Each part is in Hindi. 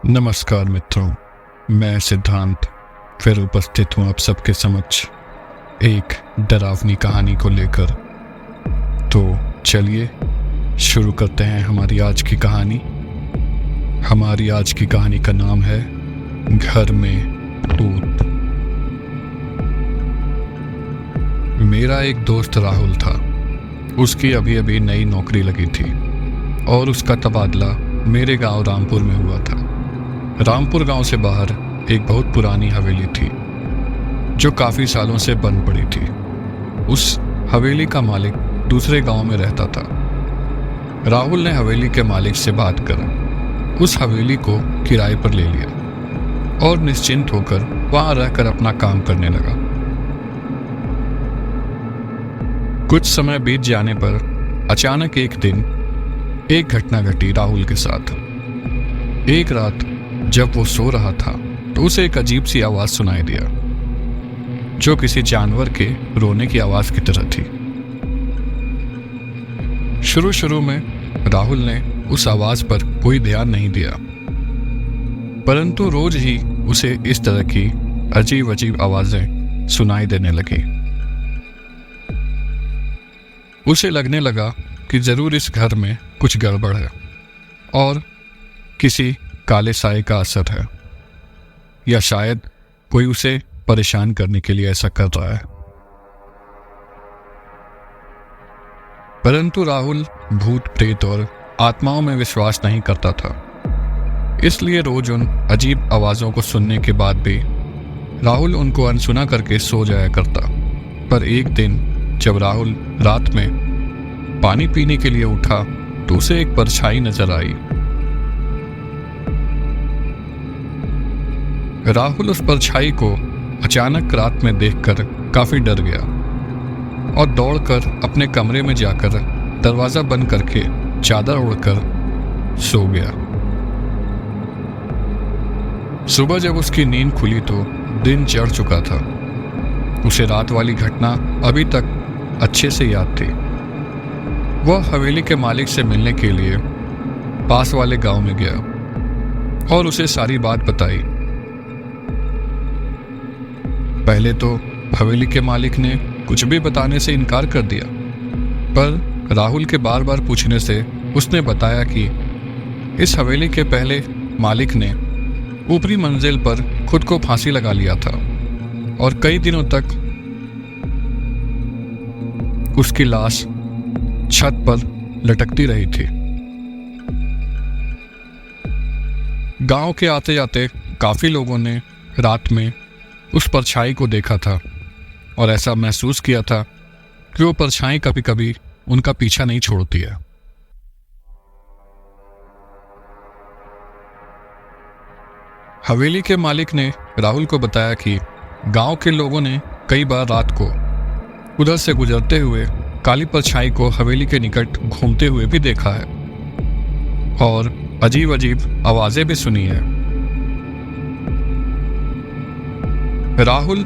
नमस्कार मित्रों, मैं सिद्धांत फिर उपस्थित हूँ आप सबके समक्ष एक डरावनी कहानी को लेकर। तो चलिए शुरू करते हैं हमारी आज की कहानी। हमारी आज की कहानी का नाम है घर में भूत। मेरा एक दोस्त राहुल था। उसकी अभी अभी नई नौकरी लगी थी और उसका तबादला मेरे गांव रामपुर में हुआ था। रामपुर गांव से बाहर एक बहुत पुरानी हवेली थी जो काफी सालों से बंद पड़ी थी। उस हवेली का मालिक दूसरे गांव में रहता था। राहुल ने हवेली के मालिक से बात कर उस हवेली को किराए पर ले लिया और निश्चिंत होकर वहां रहकर अपना काम करने लगा। कुछ समय बीत जाने पर अचानक एक दिन एक घटना घटी राहुल के साथ। एक रात जब वो सो रहा था तो उसे एक अजीब सी आवाज सुनाई दिया जो किसी जानवर के रोने की आवाज की तरह थी। शुरू में राहुल ने उस आवाज पर कोई ध्यान नहीं दिया, परंतु रोज ही उसे इस तरह की अजीब अजीब आवाजें सुनाई देने लगी। उसे लगने लगा कि जरूर इस घर में कुछ गड़बड़ है और किसी काले साए का असर है, या शायद कोई उसे परेशान करने के लिए ऐसा कर रहा है। परंतु राहुल भूत प्रेत और आत्माओं में विश्वास नहीं करता था, इसलिए रोज उन अजीब आवाजों को सुनने के बाद भी राहुल उनको अनसुना करके सो जाया करता। पर एक दिन जब राहुल रात में पानी पीने के लिए उठा तो उसे एक परछाई नजर आई। राहुल उस परछाई को अचानक रात में देखकर काफी डर गया और दौड़कर अपने कमरे में जाकर दरवाजा बंद करके चादर ओढ़कर सो गया। सुबह जब उसकी नींद खुली तो दिन चढ़ चुका था। उसे रात वाली घटना अभी तक अच्छे से याद थी। वह हवेली के मालिक से मिलने के लिए पास वाले गांव में गया और उसे सारी बात बताई। पहले तो हवेली के मालिक ने कुछ भी बताने से इनकार कर दिया, पर राहुल के बार बार पूछने से उसने बताया कि इस हवेली के पहले मालिक ने ऊपरी मंजिल पर खुद को फांसी लगा लिया था और कई दिनों तक उसकी लाश छत पर लटकती रही थी। गांव के आते जाते काफी लोगों ने रात में उस परछाई को देखा था और ऐसा महसूस किया था कि वो परछाई कभी कभी उनका पीछा नहीं छोड़ती है। हवेली के मालिक ने राहुल को बताया कि गांव के लोगों ने कई बार रात को उधर से गुजरते हुए काली परछाई को हवेली के निकट घूमते हुए भी देखा है और अजीब अजीब आवाजें भी सुनी है। राहुल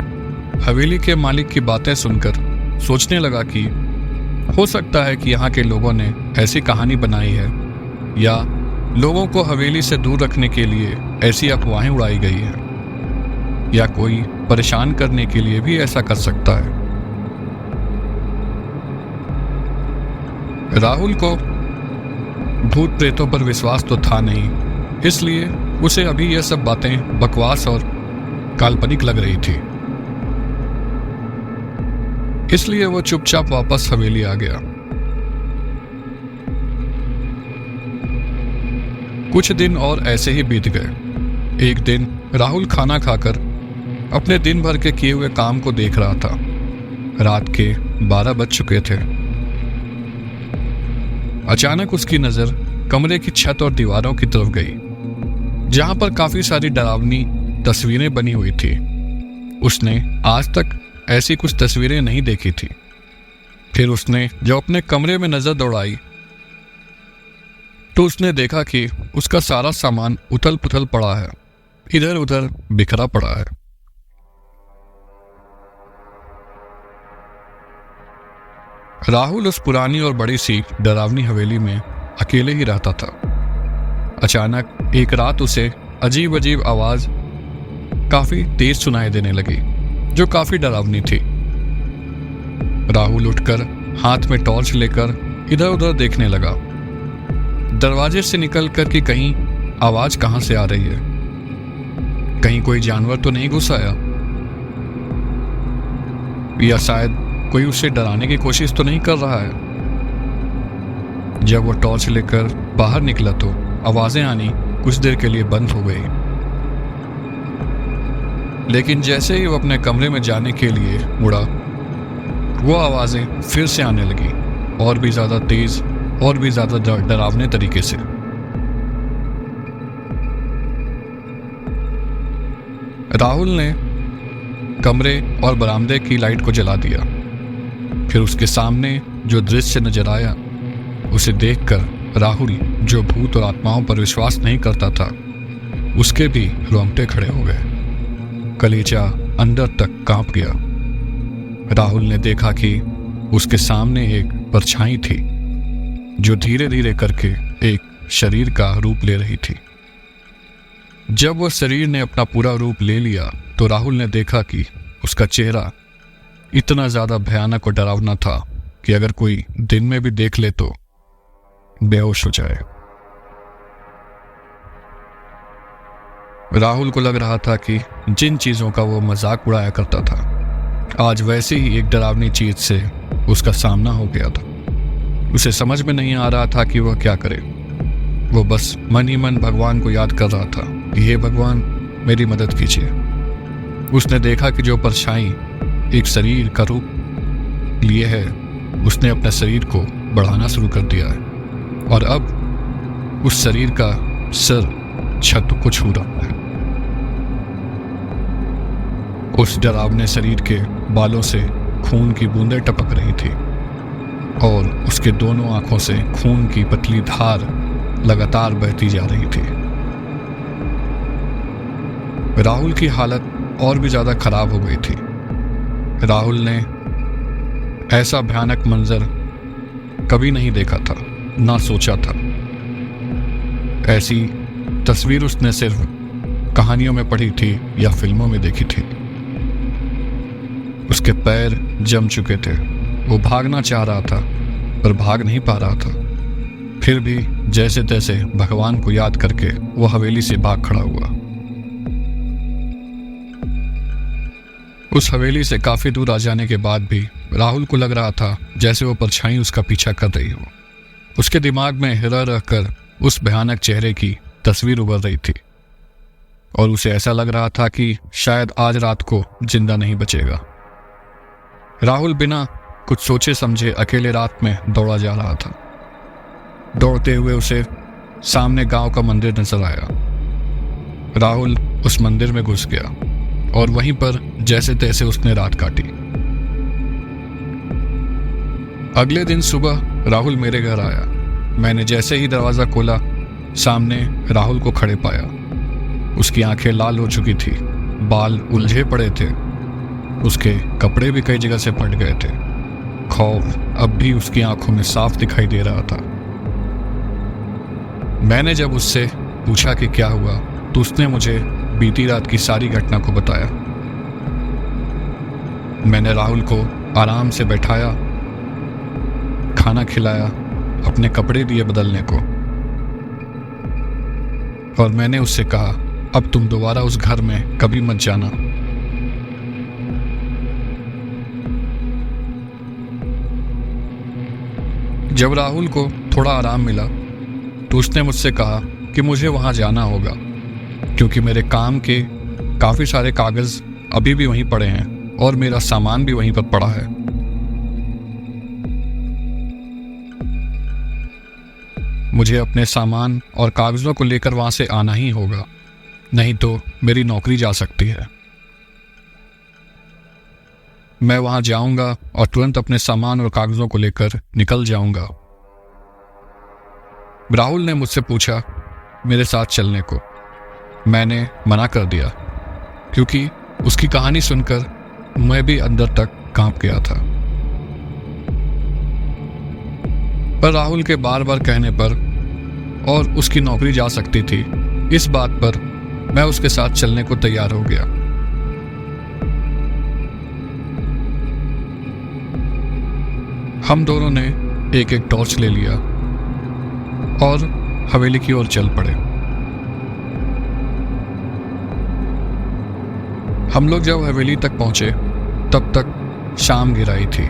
हवेली के मालिक की बातें सुनकर सोचने लगा कि हो सकता है कि यहाँ के लोगों ने ऐसी कहानी बनाई है या लोगों को हवेली से दूर रखने के लिए ऐसी अफवाहें उड़ाई गई है, या कोई परेशान करने के लिए भी ऐसा कर सकता है। राहुल को भूत प्रेतों पर विश्वास तो था नहीं, इसलिए उसे अभी यह सब बातें बकवास और काल्पनिक लग रही थी। इसलिए वो चुपचाप वापस हवेली आ गया। कुछ दिन और ऐसे ही बीत गए। एक दिन राहुल खाना खाकर अपने दिन भर के किए हुए काम को देख रहा था। रात के 12 बज चुके थे। अचानक उसकी नजर कमरे की छत और दीवारों की तरफ गई, जहां पर काफी सारी डरावनी तस्वीरें बनी हुई थी। उसने आज तक ऐसी कुछ तस्वीरें नहीं देखी थी। फिर उसने जब अपने कमरे में नजर दौड़ाई तो उसने देखा कि उसका सारा सामान उथल पुथल पड़ा है, इधर उधर बिखरा पड़ा है। राहुल उस पुरानी और बड़ी सी डरावनी हवेली में अकेले ही रहता था। अचानक एक रात उसे अजीब अजीब आवाज काफी तेज सुनाई देने लगी, जो काफी डरावनी थी। राहुल उठकर हाथ में टॉर्च लेकर इधर उधर देखने लगा, दरवाजे से निकलकर कि कहीं आवाज कहां से आ रही है, कहीं कोई जानवर तो नहीं घुस आया, या शायद कोई उसे डराने की कोशिश तो नहीं कर रहा है। जब वो टॉर्च लेकर बाहर निकला तो आवाजें आनी कुछ देर के लिए बंद हो गई, लेकिन जैसे ही वो अपने कमरे में जाने के लिए मुड़ा, वो आवाजें फिर से आने लगी, और भी ज्यादा तेज और भी ज्यादा डरावने तरीके से। राहुल ने कमरे और बरामदे की लाइट को जला दिया। फिर उसके सामने जो दृश्य नजर आया, उसे देखकर राहुल, जो भूत और आत्माओं पर विश्वास नहीं करता था, उसके भी रोंगटे खड़े हो गए। कलेजा अंदर तक कांप गया। राहुल ने देखा कि उसके सामने एक परछाई थी, जो धीरे धीरे करके एक शरीर का रूप ले रही थी। जब वह शरीर ने अपना पूरा रूप ले लिया तो राहुल ने देखा कि उसका चेहरा इतना ज्यादा भयानक और डरावना था कि अगर कोई दिन में भी देख ले तो बेहोश हो जाए। राहुल को लग रहा था कि जिन चीजों का वो मजाक उड़ाया करता था, आज वैसी ही एक डरावनी चीज से उसका सामना हो गया था। उसे समझ में नहीं आ रहा था कि वह क्या करे। वो बस मन ही मन भगवान को याद कर रहा था कि हे भगवान, मेरी मदद कीजिए। उसने देखा कि जो परछाई एक शरीर का रूप लिए है, उसने अपने शरीर को बढ़ाना शुरू कर दिया है, और अब उस शरीर का सिर छत को छू रहा है। उस डरावने शरीर के बालों से खून की बूंदें टपक रही थी, और उसके दोनों आंखों से खून की पतली धार लगातार बहती जा रही थी। राहुल की हालत और भी ज्यादा खराब हो गई थी। राहुल ने ऐसा भयानक मंजर कभी नहीं देखा था, ना सोचा था। ऐसी तस्वीर उसने सिर्फ कहानियों में पढ़ी थी या फिल्मों में देखी थी। उसके पैर जम चुके थे। वो भागना चाह रहा था पर भाग नहीं पा रहा था। फिर भी जैसे तैसे भगवान को याद करके वो हवेली से भाग खड़ा हुआ। उस हवेली से काफी दूर आ जाने के बाद भी राहुल को लग रहा था जैसे वो परछाई उसका पीछा कर रही हो। उसके दिमाग में रह रहकर उस भयानक चेहरे की तस्वीर उभर रही थी, और उसे ऐसा लग रहा था कि शायद आज रात को जिंदा नहीं बचेगा। राहुल बिना कुछ सोचे समझे अकेले रात में दौड़ा जा रहा था। दौड़ते हुए उसे सामने गांव का मंदिर नजर आया। राहुल उस मंदिर में घुस गया और वहीं पर जैसे तैसे उसने रात काटी। अगले दिन सुबह राहुल मेरे घर आया। मैंने जैसे ही दरवाजा खोला, सामने राहुल को खड़े पाया। उसकी आंखें लाल हो चुकी थी, बाल उलझे पड़े थे, उसके कपड़े भी कई जगह से फट गए थे। खौफ अब भी उसकी आंखों में साफ दिखाई दे रहा था। मैंने जब उससे पूछा कि क्या हुआ, तो उसने मुझे बीती रात की सारी घटना को बताया। मैंने राहुल को आराम से बैठाया, खाना खिलाया, अपने कपड़े दिए बदलने को, और मैंने उससे कहा, अब तुम दोबारा उस घर में कभी मत जाना। जब राहुल को थोड़ा आराम मिला तो उसने मुझसे कहा कि मुझे वहां जाना होगा, क्योंकि मेरे काम के काफी सारे कागज अभी भी वहीं पड़े हैं और मेरा सामान भी वहीं पर पड़ा है। मुझे अपने सामान और कागजों को लेकर वहां से आना ही होगा, नहीं तो मेरी नौकरी जा सकती है। मैं वहां जाऊंगा और तुरंत अपने सामान और कागजों को लेकर निकल जाऊंगा। राहुल ने मुझसे पूछा मेरे साथ चलने को। मैंने मना कर दिया, क्योंकि उसकी कहानी सुनकर मैं भी अंदर तक कांप गया था। पर राहुल के बार बार कहने पर और उसकी नौकरी जा सकती थी, इस बात पर मैं उसके साथ चलने को तैयार हो गया। हम दोनों ने एक एक टॉर्च ले लिया और हवेली की ओर चल पड़े। हम लोग जब हवेली तक पहुंचे तब तक शाम गिराई थी।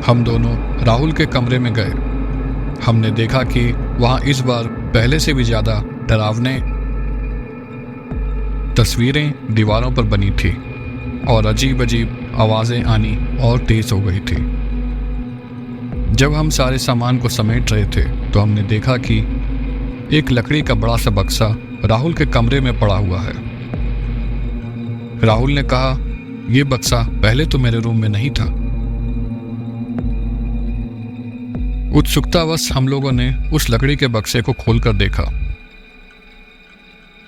हम दोनों राहुल के कमरे में गए। हमने देखा कि वहां इस बार पहले से भी ज्यादा डरावने तस्वीरें दीवारों पर बनी थी और अजीब अजीब आवाजें आनी और तेज हो गई थी। जब हम सारे सामान को समेट रहे थे तो हमने देखा कि एक लकड़ी का बड़ा सा बक्सा राहुल के कमरे में पड़ा हुआ है। राहुल ने कहा, यह बक्सा पहले तो मेरे रूम में नहीं था। उत्सुकतावश हम लोगों ने उस लकड़ी के बक्से को खोलकर देखा।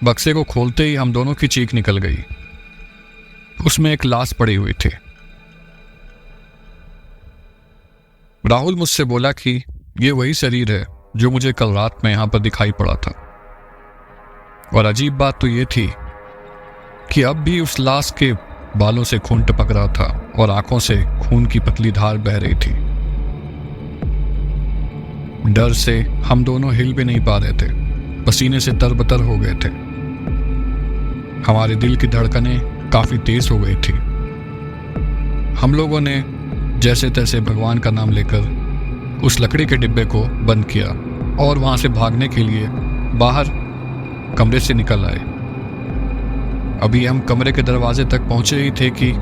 बक्से को खोलते ही हम दोनों की चीख निकल गई। उसमें एक लाश पड़ी हुई थी। राहुल मुझसे बोला कि यह वही शरीर है जो मुझे कल रात में यहां पर दिखाई पड़ा था। और अजीब बात तो यह थी कि अब भी उस लाश के बालों से खून टपक रहा था और आंखों से खून की पतली धार बह रही थी। डर से हम दोनों हिल भी नहीं पा रहे थे, पसीने से तरबतर हो गए थे। हमारे दिल की धड़कनें काफी तेज हो गई थी। हम लोगों ने जैसे तैसे भगवान का नाम लेकर उस लकड़ी के डिब्बे को बंद किया और वहां से भागने के लिए बाहर कमरे से निकल आए। अभी हम कमरे के दरवाजे तक पहुंचे ही थे कि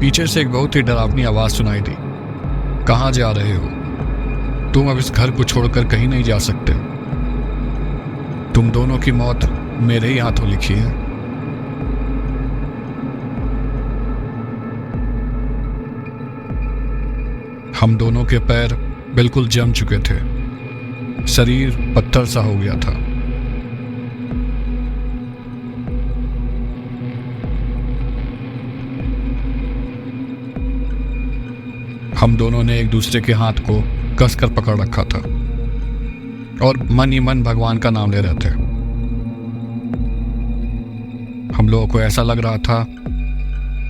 पीछे से एक बहुत ही डरावनी आवाज सुनाई दी। कहां जा रहे हो? तुम अब इस घर को छोड़कर कहीं नहीं जा सकते। तुम दोनों की मौत मेरे ही हाथों लिखी है। हम दोनों के पैर बिल्कुल जम चुके थे। शरीर पत्थर सा हो गया था। हम दोनों ने एक दूसरे के हाथ को कसकर पकड़ रखा था और मन ही मन भगवान का नाम ले रहे थे। हम लोगों को ऐसा लग रहा था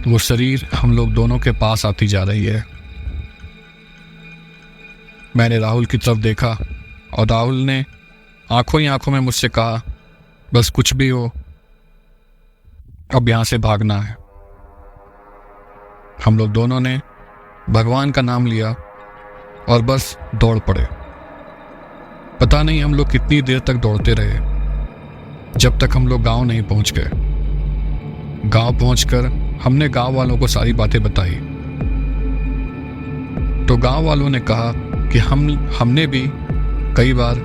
वो शरीर हम लोग दोनों के पास आती जा रही है। मैंने राहुल की तरफ देखा और राहुल ने आंखों ही आंखों में मुझसे कहा, बस कुछ भी हो, अब यहां से भागना है। हम लोग दोनों ने भगवान का नाम लिया और बस दौड़ पड़े। पता नहीं हम लोग कितनी देर तक दौड़ते रहे, जब तक हम लोग गांव नहीं पहुंच गए। गांव पहुंचकर हमने गांव वालों को सारी बातें बताई तो गांव वालों ने कहा कि हमने भी कई बार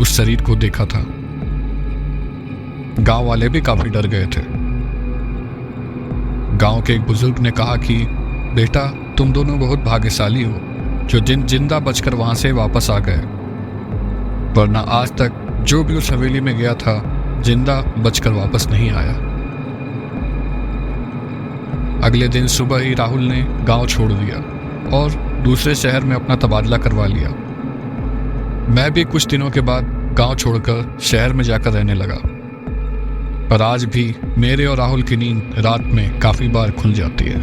उस शरीर को देखा था। गांव वाले भी काफी डर गए थे। गांव के एक बुजुर्ग ने कहा कि बेटा, तुम दोनों बहुत भाग्यशाली हो जो जिंदा बचकर वहां से वापस आ गए, वरना आज तक जो भी उस हवेली में गया था जिंदा बचकर वापस नहीं आया। अगले दिन सुबह ही राहुल ने गांव छोड़ दिया और दूसरे शहर में अपना तबादला करवा लिया। मैं भी कुछ दिनों के बाद गांव छोड़कर शहर में जाकर रहने लगा। पर आज भी मेरे और राहुल की नींद रात में काफी बार खुल जाती है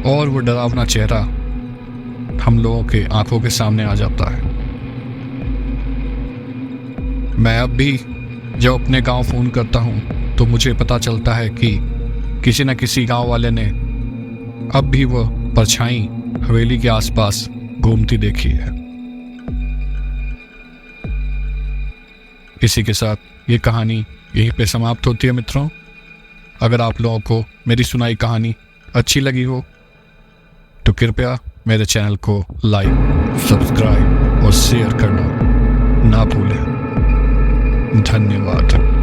और वो डरावना चेहरा हम लोगों के आंखों के सामने आ जाता है। मैं अब भी जब अपने गांव फोन करता हूं तो मुझे पता चलता है कि किसी न किसी गांव वाले ने अब भी वह परछाई हवेली के आसपास घूमती देखी है। इसी के साथ ये कहानी यहीं पे समाप्त होती है मित्रों। अगर आप लोगों को मेरी सुनाई कहानी अच्छी लगी हो तो कृपया मेरे चैनल को लाइक, सब्सक्राइब और शेयर करना ना भूलें। धन्यवाद।